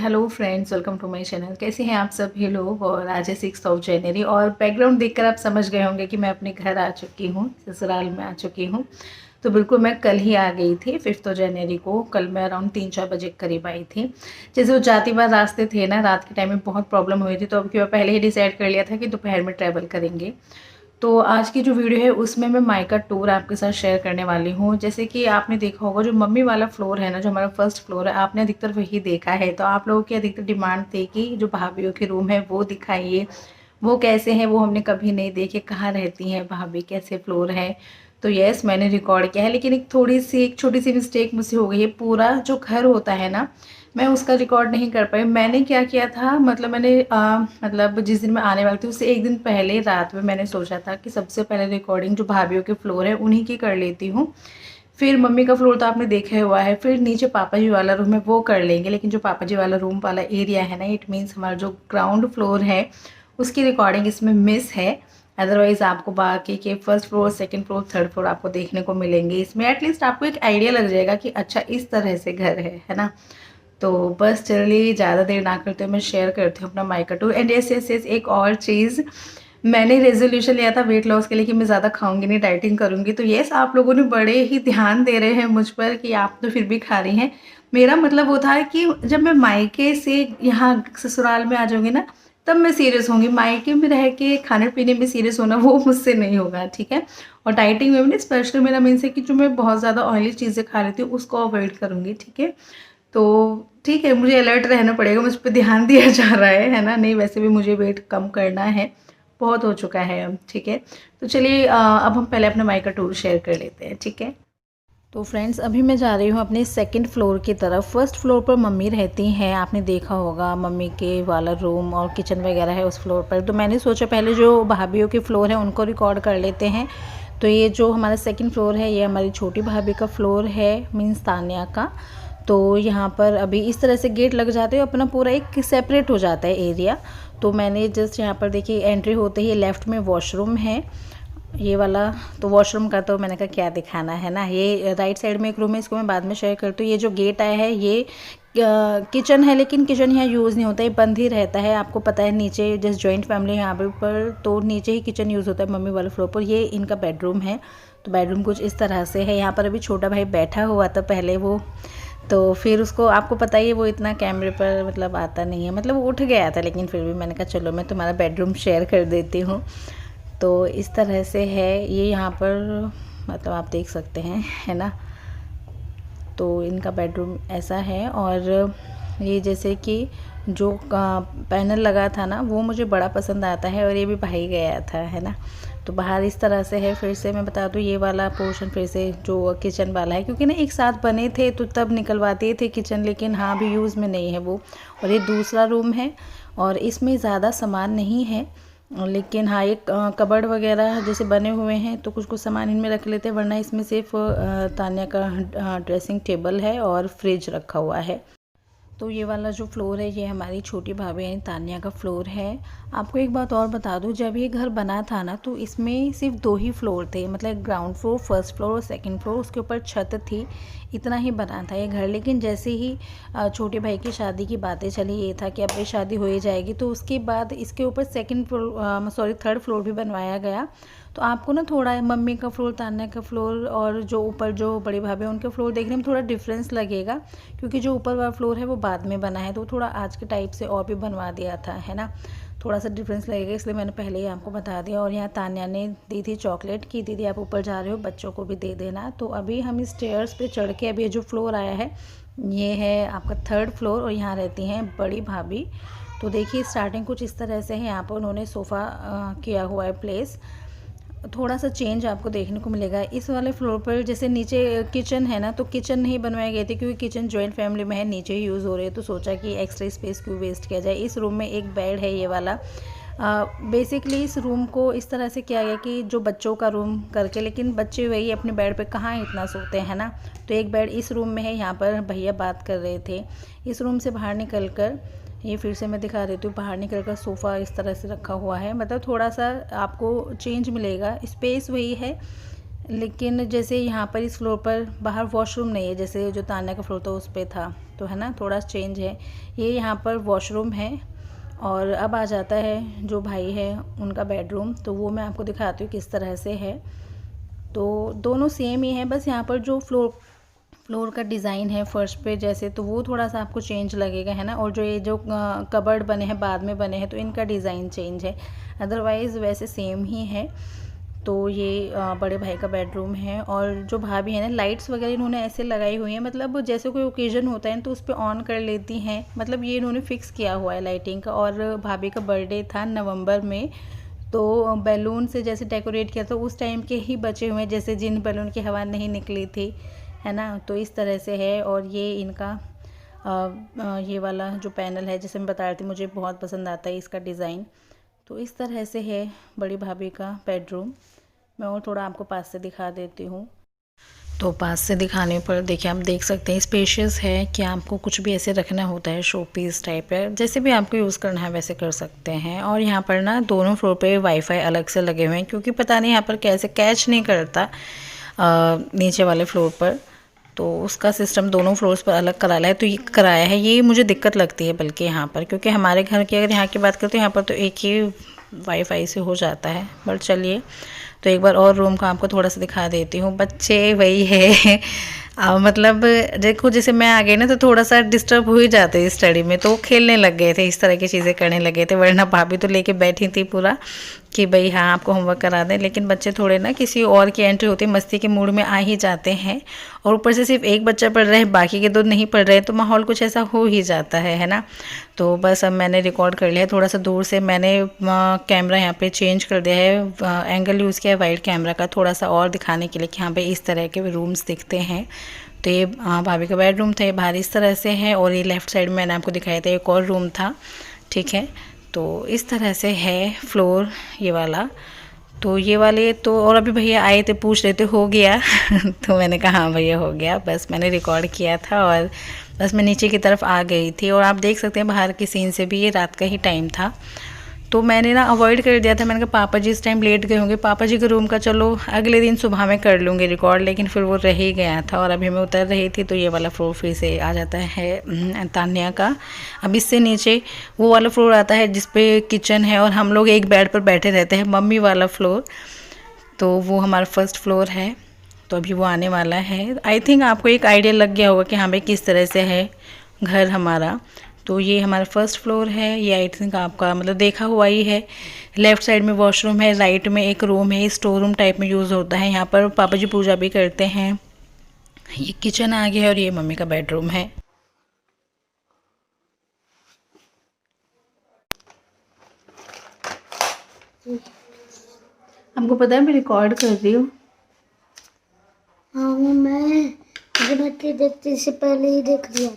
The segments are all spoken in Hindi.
Hello friends, welcome to my channel. कैसे हैं आप सभी लोग। और आज है 6 जनवरी और बैकग्राउंड देखकर आप समझ गए होंगे कि मैं अपने घर आ चुकी हूँ, ससुराल में आ चुकी हूँ। तो बिल्कुल मैं कल ही आ गई थी 5 जनवरी को। कल मैं अराउंड 3-4 बजे के करीब आई थी। जैसे वो जाती बार रास्ते थे ना, रात के टाइम में बहुत प्रॉब्लम हुई थी, तो अब क्यों पहले ही डिसाइड कर लिया था कि दोपहर में ट्रैवल करेंगे। तो आज की जो वीडियो है उसमें मैं मायका टूर आपके साथ शेयर करने वाली हूँ। जैसे कि आपने देखा होगा, जो मम्मी वाला फ्लोर है ना, जो हमारा फर्स्ट फ्लोर है, आपने अधिकतर वही देखा है। तो आप लोगों की अधिकतर डिमांड थी कि जो भाभीयों के रूम है वो दिखाइए, वो कैसे हैं, वो हमने कभी नहीं देखे, कहाँ रहती हैं भाभी, कैसे फ्लोर है। तो यस, मैंने रिकॉर्ड किया है, लेकिन एक छोटी सी मिस्टेक मुझसे हो गई है। पूरा जो घर होता है ना, मैं उसका रिकॉर्ड नहीं कर पाई। मैंने क्या किया था, मतलब मैंने मतलब जिस दिन मैं आने वाली थी उससे एक दिन पहले रात में मैंने सोचा था कि सबसे पहले रिकॉर्डिंग जो भाभीयों के फ्लोर है उन्हीं की कर लेती हूँ। फिर मम्मी का फ्लोर तो आपने देखा हुआ है, फिर नीचे पापा जी वाला रूम है वो कर लेंगे। लेकिन जो पापा जी वाला रूम वाला एरिया है ना, इट मीन्स हमारा जो ग्राउंड फ्लोर है उसकी रिकॉर्डिंग इसमें मिस है। अदरवाइज़ आपको बाकी के first floor, second floor, third floor आपको देखने को मिलेंगे। इसमें एटलीस्ट आपको एक आइडिया लग जाएगा कि अच्छा इस तरह से घर है ना। तो बस चलिए ज़्यादा देर ना करते हुए मैं शेयर करती हूँ अपना mica tour. And yes yes yes, एक और चीज़, मैंने रेजोल्यूशन लिया था वेट लॉस के लिए कि मैं ज़्यादा खाऊंगी नहीं, डाइटिंग करूंगी। तो यस, आप लोगों ने बड़े ही ध्यान दे रहे हैं मुझ पर कि आप तो फिर भी खा रही हैं। मेरा मतलब वो था कि जब मैं मायके से यहाँ ससुराल में आ जाऊंगी ना, तब मैं सीरियस होंगी। मायके में रह के खाने पीने में सीरियस होना वो मुझसे नहीं होगा, ठीक है। और डाइटिंग में भी स्पेशली मेरा मेन से कि जो मैं बहुत ज़्यादा ऑयली चीज़ें खा रही थी उसको अवॉइड करूँगी, ठीक है। तो ठीक है, मुझे अलर्ट रहना पड़ेगा, मुझ पर ध्यान दिया जा रहा है ना। नहीं, वैसे भी मुझे वेट कम करना है, बहुत हो चुका है अब, ठीक है। तो चलिए अब हम पहले अपना माइका टूर शेयर कर लेते हैं, ठीक है। तो फ्रेंड्स, अभी मैं जा रही हूँ अपने सेकंड फ्लोर की तरफ। फर्स्ट फ्लोर पर मम्मी रहती हैं, आपने देखा होगा मम्मी के वाला रूम और किचन वगैरह है उस फ्लोर पर। तो मैंने सोचा पहले जो भाभीयों के फ्लोर है उनको रिकॉर्ड कर लेते हैं। तो ये जो हमारा सेकंड फ्लोर है ये हमारी छोटी भाभी का फ्लोर है, मीन्स तान्या का। तो यहाँ पर अभी इस तरह से गेट लग जाते हैं, अपना पूरा एक सेपरेट हो जाता है एरिया। तो मैंने जस्ट यहाँ पर देखिए एंट्री होते ही लेफ़्ट में वॉशरूम है ये वाला। तो वॉशरूम का तो मैंने कहा क्या दिखाना है ना। ये राइट साइड में एक रूम है, इसको मैं बाद में शेयर करती हूँ। ये जो गेट आया है ये किचन है, लेकिन किचन यहाँ यूज़ नहीं होता है, बंद ही रहता है। आपको पता है नीचे जैसे जॉइंट फैमिली है यहाँ पे ऊपर, तो नीचे ही किचन यूज़ होता है मम्मी वाले फ्लोर पर। ये इनका बेडरूम है। तो बेडरूम कुछ इस तरह से है। यहाँ पर अभी छोटा भाई बैठा हुआ था पहले वो, तो फिर उसको आपको पता ही है वो इतना कैमरे पर मतलब आता नहीं है, मतलब वो उठ गया था, लेकिन फिर भी मैंने कहा चलो मैं तुम्हारा बेडरूम शेयर कर देती हूँ। तो इस तरह से है ये यहाँ पर, मतलब आप देख सकते हैं, है ना। तो इनका बेडरूम ऐसा है। और ये जैसे कि जो पैनल लगा था ना वो मुझे बड़ा पसंद आता है, और ये भी भाई गया था, है ना। तो बाहर इस तरह से है। फिर से मैं बता दूँ, ये वाला पोर्शन फिर से जो किचन वाला है, क्योंकि ना एक साथ बने थे तो तब निकलवा दिए थे किचन, लेकिन हाँ अभी यूज़ में नहीं है वो। और ये दूसरा रूम है, और इसमें ज़्यादा सामान नहीं है, लेकिन हाँ एक कबर्ड वगैरह जैसे बने हुए हैं तो कुछ कुछ सामान इनमें रख लेते हैं, वरना इसमें सिर्फ तान्या का ड्रेसिंग टेबल है और फ्रिज रखा हुआ है। तो ये वाला जो फ्लोर है ये हमारी छोटी भाभी यानी तान्या का फ्लोर है। आपको एक बात और बता दूं, जब ये घर बना था ना तो इसमें सिर्फ 2 ही फ्लोर थे, मतलब ग्राउंड फ्लोर, फर्स्ट फ्लोर और सेकंड फ्लोर, उसके ऊपर छत थी, इतना ही बना था ये घर। लेकिन जैसे ही छोटे भाई की शादी की बातें चली, ये था कि अब ये शादी हो ही जाएगी, तो उसके बाद इसके ऊपर second floor, sorry third floor भी बनवाया गया। तो आपको ना थोड़ा मम्मी का फ्लोर, तान्या का फ्लोर और जो ऊपर जो बड़ी भाभी है उनके फ्लोर देखने में थोड़ा डिफरेंस लगेगा, क्योंकि जो ऊपर वाला फ्लोर है वो बाद में बना है, तो थोड़ा आज के टाइप से और भी बनवा दिया था, है ना। थोड़ा सा डिफरेंस लगेगा, इसलिए मैंने पहले ही आपको बता दिया। और यहाँ तान्या ने दी थी चॉकलेट की, दीदी आप ऊपर जा रहे हो बच्चों को भी दे देना। तो अभी हम इस स्टेयर्स पे चढ़ के, अभी ये जो फ्लोर आया है ये है आपका थर्ड फ्लोर, और यहाँ रहती हैं बड़ी भाभी। तो देखिए स्टार्टिंग कुछ इस तरह से है, यहाँ पर उन्होंने सोफ़ा किया हुआ है प्लेस। थोड़ा सा चेंज आपको देखने को मिलेगा इस वाले फ्लोर पर। जैसे नीचे किचन है ना, तो किचन नहीं बनवाई गई थी, क्योंकि किचन जॉइंट फैमिली में है, नीचे ही यूज़ हो रही है, तो सोचा कि एक्स्ट्रा स्पेस क्यों वेस्ट किया जाए। इस रूम में एक बेड है ये वाला। बेसिकली इस रूम को इस तरह से किया गया कि जो बच्चों का रूम करके, लेकिन बच्चे वही अपने बेड पे कहाँ इतना सोते हैं ना। तो एक बेड इस रूम में है, यहाँ पर भैया बात कर रहे थे। इस रूम से बाहर निकल कर, ये फिर से मैं दिखा देती हूँ, बाहर निकल कर सोफ़ा इस तरह से रखा हुआ है, मतलब थोड़ा सा आपको चेंज मिलेगा। स्पेस वही है, लेकिन जैसे यहाँ पर इस फ्लोर पर बाहर वॉशरूम नहीं है, जैसे जो तान्या का फ्लोर था उस पर था, तो है ना थोड़ा चेंज है। ये यहाँ पर वॉशरूम है। और अब आ जाता है जो भाई है उनका बेडरूम, तो वो मैं आपको दिखाती हूँ किस तरह से है। तो दोनों सेम ही है, बस यहाँ पर जो फ्लोर का डिज़ाइन है फर्श पे जैसे, तो वो थोड़ा सा आपको चेंज लगेगा, है ना। और जो ये जो कबर्ड बने हैं बाद में बने हैं, तो इनका डिज़ाइन चेंज है, अदरवाइज़ वैसे सेम ही है। तो ये बड़े भाई का बेडरूम है। और जो भाभी है ना, लाइट्स वगैरह इन्होंने ऐसे लगाई हुई हैं, मतलब जैसे कोई ओकेजन होता है तो उस पर ऑन कर लेती हैं, मतलब ये इन्होंने फ़िक्स किया हुआ है लाइटिंग का। और भाभी का बर्थडे था नवंबर में, तो बैलून से जैसे डेकोरेट किया था उस टाइम के ही बचे हुए हैं, जैसे जिन बैलून की हवा नहीं निकली थी, है ना। तो इस तरह से है। और ये इनका ये वाला जो पैनल है, जैसे मैं बता रही थी, मुझे बहुत पसंद आता है इसका डिज़ाइन। तो इस तरह से है बड़ी भाभी का बेडरूम। मैं और थोड़ा आपको पास से दिखा देती हूँ। तो पास से दिखाने पर देखिए, आप देख सकते हैं स्पेशियस है कि आपको कुछ भी ऐसे रखना होता है शो पीस टाइप है, जैसे भी आपको यूज़ करना है वैसे कर सकते हैं। और यहाँ पर ना दोनों फ्लोर पे वाईफाई अलग से लगे हुए हैं, क्योंकि पता नहीं यहाँ पर कैसे कैच नहीं करता नीचे वाले फ्लोर पर, तो उसका सिस्टम दोनों फ्लोर्स पर अलग कराया है। तो ये कराया है, ये मुझे दिक्कत लगती है बल्कि यहाँ पर, क्योंकि हमारे घर की अगर यहाँ की बात करें तो यहाँ पर तो एक ही वाईफाई से हो जाता है। बट चलिए, तो एक बार और रूम का आपको थोड़ा सा दिखा देती हूँ। बच्चे वही है मतलब देखो, जैसे मैं आ गई ना तो थोड़ा सा डिस्टर्ब हो ही जाते स्टडी में, तो वो खेलने लग गए थे, इस तरह की चीज़ें करने लगे थे। वरना भाभी तो लेके बैठी थी पूरा कि भाई हाँ आपको होमवर्क करा दें, लेकिन बच्चे थोड़े ना किसी और की एंट्री होती है, मस्ती के मूड में आ ही जाते हैं। और ऊपर से सिर्फ एक बच्चा पढ़ रहा है, बाकी के दो नहीं पढ़ रहे, तो माहौल कुछ ऐसा हो ही जाता है ना। तो बस अब मैंने रिकॉर्ड कर लिया है, थोड़ा सा दूर से मैंने कैमरा यहाँ पे चेंज कर दिया है, एंगल यूज़ किया है वाइड कैमरा का, थोड़ा सा और दिखाने के लिए कि यहाँ पे इस तरह के रूम्स दिखते हैं। तो ये भाभी का बेडरूम था, ये बाहर इस तरह से है। और ये लेफ़्ट साइड में मैंने आपको दिखाया था एक और रूम था, ठीक है। तो इस तरह से है फ्लोर ये वाला। तो ये वाले तो, और अभी भैया आए थे पूछ रहे थे हो गया तो मैंने कहा हाँ भैया हो गया, बस मैंने रिकॉर्ड किया था और बस मैं नीचे की तरफ आ गई थी। और आप देख सकते हैं बाहर की सीन से भी ये रात का ही टाइम था, तो मैंने ना अवॉइड कर दिया था। मैंने कहा पापा जी इस टाइम लेट गए होंगे, पापा जी के रूम का चलो अगले दिन सुबह में कर लूँगी रिकॉर्ड, लेकिन फिर वो रह ही गया था। और अभी मैं उतर रही थी तो ये वाला फ्लोर फिर से आ जाता है तान्या का। अब इससे नीचे वो वाला फ्लोर आता है जिसपे किचन है और हम लोग एक बेड पर बैठे रहते हैं, मम्मी वाला फ्लोर। तो वो हमारा फर्स्ट फ्लोर है, तो अभी वो आने वाला है। आई थिंक आपको एक आइडिया लग गया होगा कि हाँ भाई किस तरह से है घर हमारा। तो ये हमारा फर्स्ट फ्लोर है, ये आई थिंक आपका मतलब देखा हुआ ही है। लेफ़्ट साइड में वॉशरूम है, राइट में एक रूम है, स्टोर रूम टाइप में यूज़ होता है, यहाँ पर पापा जी पूजा भी करते हैं। ये किचन आ गया है और ये मम्मी का बेडरूम है। हमको पता है मैं रिकॉर्ड कर रही हूँ। हाँ मैं गिनती देखते से पहले ही देख लिया।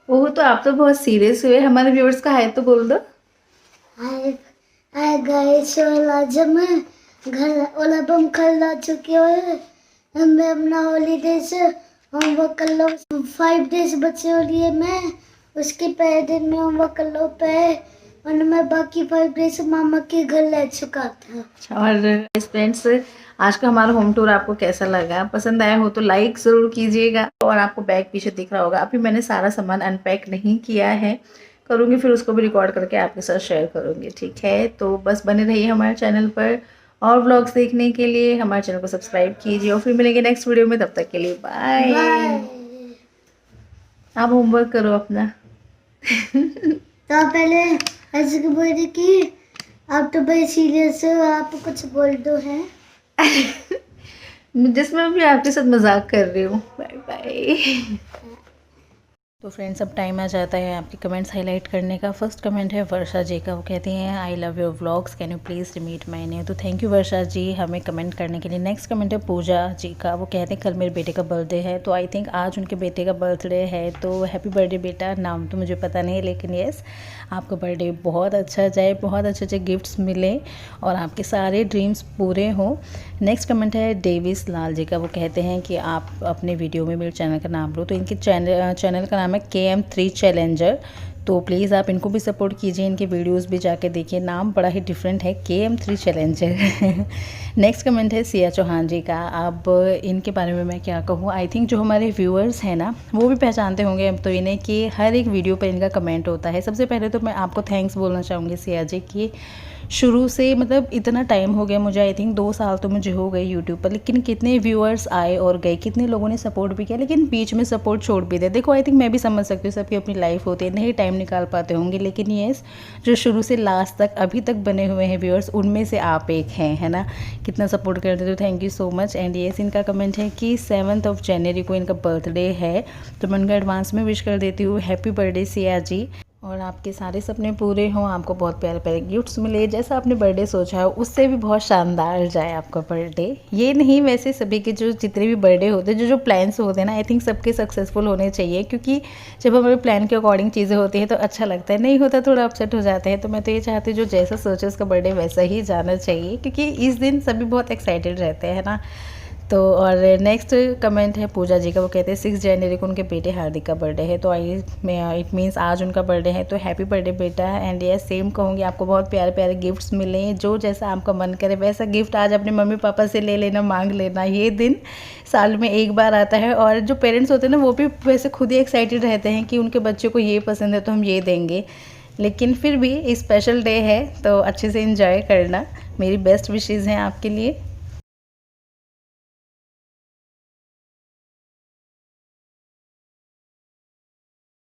ओह, तो आप तो बहुत सीरियस हुए। हमारे व्यूअर्स का हाय तो बोल दो। हाय हाय गाइस, आज मैं घर वाला बम खरीदा चुकी हूँ। मैं अपना हॉलीडे से होमवर्क कर लो, 5 डेज बचे हो लिए मैं उसके पहले दिन में होमवर्क कर लो पे, और मैं बाकी 5 डेज मामा के घर ले चुका था। और फ्रेंड्स, आज का हमारा होम टूर आपको कैसा लगा? पसंद आया हो तो लाइक ज़रूर कीजिएगा। और आपको बैग पीछे दिख रहा होगा, अभी मैंने सारा सामान अनपैक नहीं किया है, करूँगी फिर उसको भी रिकॉर्ड करके आपके साथ शेयर करूँगी, ठीक है। तो बस बने रहिए हमारे चैनल पर और व्लॉग्स देखने के लिए। हमारे चैनल को सब्सक्राइब कीजिए और फिर मिलेंगे नेक्स्ट वीडियो में। तब तक के लिए बाय। आप होमवर्क करो अपना तो पहले ऐसे की बोल रही कि आप तो बड़े सीरियस हो, आप कुछ बोल दो है जिसमें भी आपके साथ मजाक कर रही हूँ। Bye bye. तो फ्रेंड्स, अब टाइम आ जाता है आपके कमेंट्स हाईलाइट करने का। फर्स्ट कमेंट है वर्षा जी का, वो कहती हैं I love your vlogs, can you please remit my name. तो थैंक यू वर्षा जी हमें कमेंट करने के लिए। नेक्स्ट कमेंट है पूजा जी का, वो कहते हैं कल मेरे बेटे का बर्थडे है, तो आई थिंक आज उनके बेटे का बर्थडे है। तो हैप्पी बर्थडे बेटा, नाम तो मुझे पता नहीं लेकिन येस, आपका बर्थडे बहुत अच्छा जाए, बहुत अच्छे अच्छे गिफ्ट्स मिले और आपके सारे ड्रीम्स पूरे हों। नेक्स्ट कमेंट है डेविस लाल जी का, वो कहते हैं कि आप अपने वीडियो में मेरे चैनल का नाम लो। तो इनके चैनल का नाम है KM3 चैलेंजर। तो प्लीज़ आप इनको भी सपोर्ट कीजिए, इनके वीडियोस भी जाके देखिए। नाम बड़ा ही डिफरेंट है, KM3 चैलेंजर। नेक्स्ट कमेंट है सिया चौहान जी का। अब इनके बारे में मैं क्या कहूँ, आई थिंक जो हमारे व्यूअर्स हैं ना वो भी पहचानते होंगे अब तो इन्हें, कि हर एक वीडियो पर इनका कमेंट होता है। सबसे पहले तो मैं आपको थैंक्स बोलना चाहूँगी सिया जी, कि शुरू से मतलब इतना टाइम हो गया मुझे, आई थिंक 2 साल तो मुझे हो गए यूट्यूब पर, लेकिन कितने व्यूअर्स आए और गए, कितने लोगों ने सपोर्ट भी किया, लेकिन बीच में सपोर्ट छोड़ भी दिया। देखो आई थिंक मैं भी समझ सकती हूँ, सबकी अपनी लाइफ होती है, नहीं टाइम निकाल पाते होंगे, लेकिन येस जो शुरू से लास्ट तक अभी तक बने हुए हैं व्यूअर्स, उनमें से आप एक हैं, है ना। कितना सपोर्ट करते हो, thank you so much. And yes इनका कमेंट है कि 7 जनवरी को इनका बर्थडे है, तो मैं उनका एडवांस में विश कर देती हूँ, हैप्पी बर्थडे सिया जी, और आपके सारे सपने पूरे हों, आपको बहुत प्यारे प्यारे गिफ्ट्स मिले, जैसा आपने बर्थडे सोचा है उससे भी बहुत शानदार जाए आपका बर्थडे। ये नहीं, वैसे सभी के जो जितने भी बर्थडे होते हैं, जो प्लान्स होते हैं ना, आई थिंक सबके सक्सेसफुल होने चाहिए, क्योंकि जब हमारे प्लान के अकॉर्डिंग चीज़ें होती हैं तो अच्छा लगता है, नहीं होता थोड़ा अपसेट हो जाते हैं। तो मैं तो ये चाहती हूँ जो जैसा सोचे उसका बर्थडे वैसा ही जाना चाहिए, क्योंकि इस दिन सभी बहुत एक्साइटेड रहते हैं ना। तो और नेक्स्ट कमेंट है पूजा जी का, वो कहते हैं 6 जनवरी को उनके बेटे हार्दिक का बर्थडे है, तो इट मीन्स आज उनका बर्थडे है, तो हैप्पी बर्थडे बेटा। एंड ये सेम कहूँगी, आपको बहुत प्यारे प्यारे गिफ्ट्स मिले, जो जैसा आपका मन करे वैसा गिफ्ट आज अपने मम्मी पापा से ले लेना, मांग लेना। ये दिन साल में एक बार आता है, और जो पेरेंट्स होते हैं ना वो भी वैसे खुद ही एक्साइटेड रहते हैं कि उनके बच्चे को ये पसंद है तो हम ये देंगे, लेकिन फिर भी स्पेशल डे है तो अच्छे से इंजॉय करना। मेरी बेस्ट विशेज़ हैं आपके लिए।